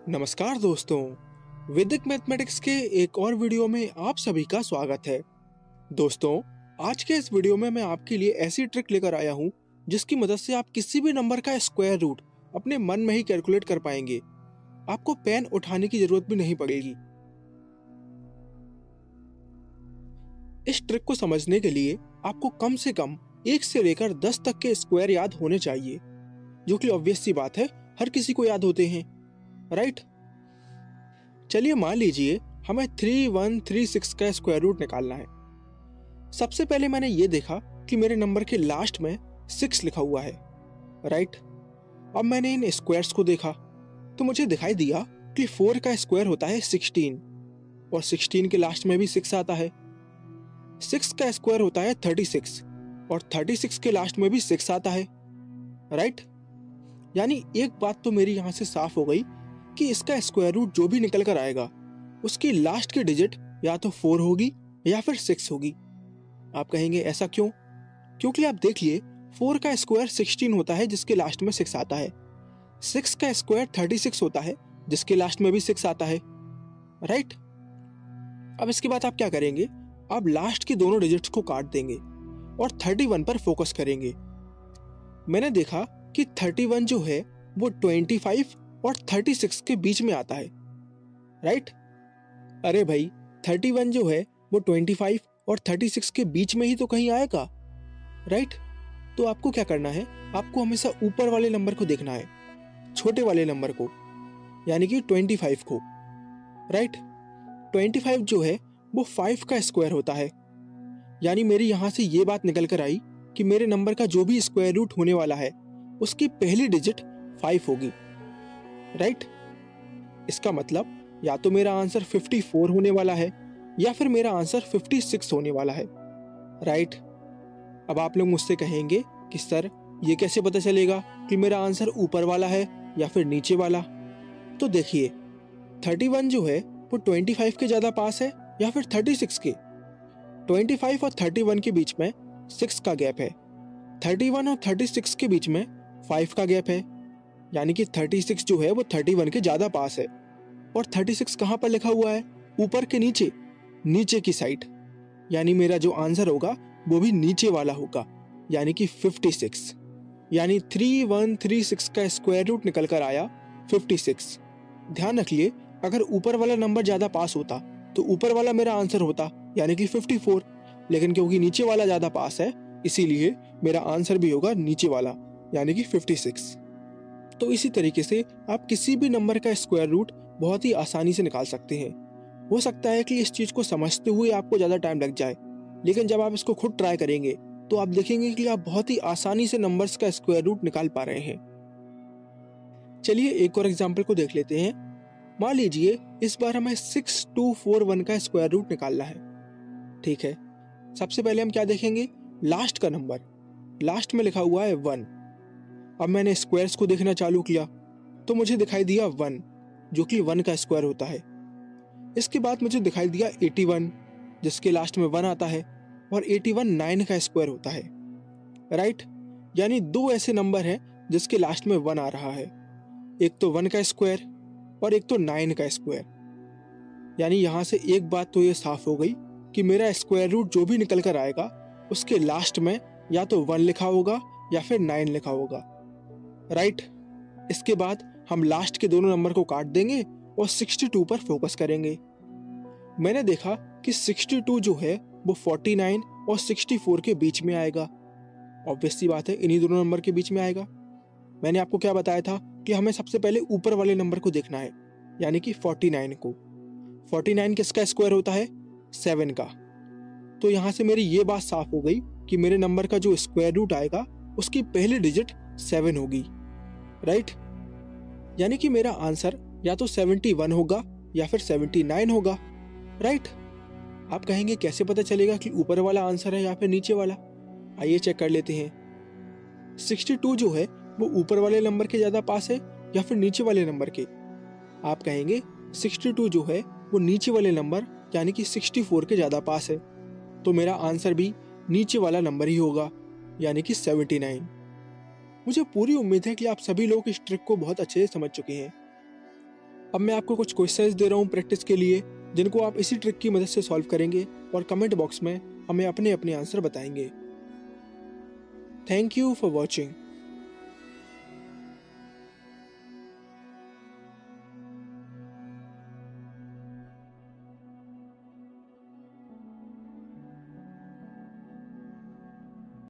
नमस्कार दोस्तों, वैदिक मैथमेटिक्स के एक और वीडियो में आप सभी का स्वागत है। दोस्तों, आज के इस वीडियो में मैं आपके लिए ऐसी ट्रिक लेकर आया हूं जिसकी मदद से आप किसी भी नंबर का स्क्वायर रूट अपने मन में ही कैलकुलेट कर पाएंगे। आपको पेन उठाने की जरूरत भी नहीं पड़ेगी। इस ट्रिक को समझने के लिए आपको कम से कम 1 से लेकर 10 तक के स्क्वायर याद होने चाहिए, जो कि ऑब्वियस सी बात है, हर किसी को याद होते हैं, राइट? चलिए मान लीजिए हमें 3136 का स्क्वायर रूट निकालना है। सबसे पहले मैंने ये देखा कि मेरे नंबर के लास्ट में 6 लिखा हुआ है, राइट? अब मैंने इन स्क्वायर्स को देखा तो मुझे दिखाई दिया कि 4 का स्क्वायर होता है 16 और 16 के लास्ट में भी 6 आता है। 6 का स्क्वायर होता है 36 और 36 के लास्ट में भी 6 आता है, राइट? यानी एक बात तो मेरी यहाँ से साफ हो गई कि इसका स्क्वायर रूट जो भी निकल कर आएगा उसकी लास्ट की डिजिट या तो 4 होगी या फिर 6 होगी। आप कहेंगे ऐसा क्यों? क्योंकि आप देखिए 4 का स्क्वायर 16 होता है जिसके लास्ट में 6 आता है, 6 का स्क्वायर 36 होता है जिसके लास्ट में भी 6 आता है, राइट? अब इसके बाद आप क्या करेंगे? आप लास्ट की दोनों डिजिट्स को काट देंगे और 31 पर फोकस करेंगे। मैंने देखा कि 31 जो है वो 25 और 36 के बीच में आता है, राइट? अरे भाई, 31 जो है वो 25 और 36 के बीच में ही तो कहीं आएगा, राइट? तो आपको क्या करना है? आपको हमेशा ऊपर वाले नंबर को देखना है, छोटे वाले नंबर को, यानी कि 25 को, राइट? 25 जो है वो 5 का स्क्वायर होता है। यानी मेरी यहां से ये बात निकल कर आई कि मेरे नंबर का जो भी स्क्वायर रूट होने वाला है उसकी पहली डिजिट 5 होगी, राइट? इसका मतलब या तो मेरा आंसर 54 होने वाला है या फिर मेरा आंसर 56 होने वाला है, राइट? अब आप लोग मुझसे कहेंगे कि सर ये कैसे पता चलेगा कि मेरा आंसर ऊपर वाला है या फिर नीचे वाला? तो देखिए 31 जो है वो 25 के ज्यादा पास है या फिर 36 के? 25 और 31 के बीच में 6 का गैप है, 31 और 36 के बीच में 5 का गैप है, यानी कि 36 जो है वो 31 के ज्यादा पास है। और 36 कहां पर लिखा हुआ है? ऊपर के नीचे, नीचे की साइड। यानी मेरा जो आंसर होगा वो भी नीचे वाला होगा, यानी कि 56। यानी 3136 का स्क्वायर रूट निकल कर आया 56। ध्यान रखिए, अगर ऊपर वाला नंबर ज्यादा पास होता तो ऊपर वाला मेरा आंसर होता, यानी कि 54, लेकिन क्योंकि नीचे वाला ज्यादा पास है इसीलिए मेरा आंसर भी होगा नीचे वाला, यानी कि 56। तो इसी तरीके से आप किसी भी नंबर का स्क्वायर रूट बहुत ही आसानी से निकाल सकते हैं। हो सकता है कि इस चीज को समझते हुए आपको ज्यादा टाइम लग जाए, लेकिन जब आप इसको खुद ट्राई करेंगे तो आप देखेंगे कि आप बहुत ही आसानी से नंबर्स का स्क्वायर रूट निकाल पा रहे हैं। चलिए एक और एग्जांपल को देख लेते हैं। मान लीजिए इस बार हमें 6241 का स्क्वायर रूट निकालना है, ठीक है? सबसे पहले हम क्या देखेंगे? लास्ट का नंबर। लास्ट में लिखा हुआ है 1। अब मैंने स्क्वायर्स को देखना चालू किया तो मुझे दिखाई दिया 1, जो कि 1 का स्क्वायर होता है। इसके बाद मुझे दिखाई दिया 81, जिसके लास्ट में 1 आता है, और 81 9 का स्क्वायर होता है, राइट? यानी दो ऐसे नंबर हैं जिसके लास्ट में 1 आ रहा है, एक तो 1 का स्क्वायर और एक तो 9 का स्क्वायर। यानी यहां से एक बात तो ये साफ हो गई कि मेरा स्क्वायर रूट जो भी निकल कर आएगा उसके लास्ट में या तो 1 लिखा होगा या फिर 9 लिखा होगा, राइट? इसके बाद हम लास्ट के दोनों नंबर को काट देंगे और 62 पर फोकस करेंगे। मैंने देखा कि 62 जो है वो 49 और 64 के बीच में आएगा। ऑब्वियस सी बात है, इन्हीं दोनों नंबर के बीच में आएगा। मैंने आपको क्या बताया था कि हमें सबसे पहले ऊपर वाले नंबर को देखना है, यानी कि 49 को। 49 किसका स्क्वायर होता है? 7 का। तो यहां से मेरी ये बात साफ हो गई कि मेरे नंबर का जो स्क्वायर रूट आएगा उसकी पहली डिजिट 7 होगी, राइट? यानी कि मेरा आंसर या तो 71 होगा या फिर 79 होगा, राइट? आप कहेंगे कैसे पता चलेगा कि ऊपर वाला आंसर है या फिर नीचे वाला? आइए चेक कर लेते हैं। 62 जो है वो ऊपर वाले नंबर के ज्यादा पास है या फिर नीचे वाले नंबर के? आप कहेंगे 62 जो है वो नीचे वाले नंबर यानी कि 64 के ज्यादा पास है, तो मेरा आंसर भी नीचे वाला नंबर ही होगा, यानी कि 79। मुझे पूरी उम्मीद है कि आप सभी लोग इस ट्रिक को बहुत अच्छे से समझ चुके हैं। अब मैं आपको कुछ क्वेश्चंस दे रहा हूँ प्रैक्टिस के लिए, जिनको आप इसी ट्रिक की मदद से सॉल्व करेंगे और कमेंट बॉक्स में हमें अपने अपने आंसर बताएंगे। Thank you for watching.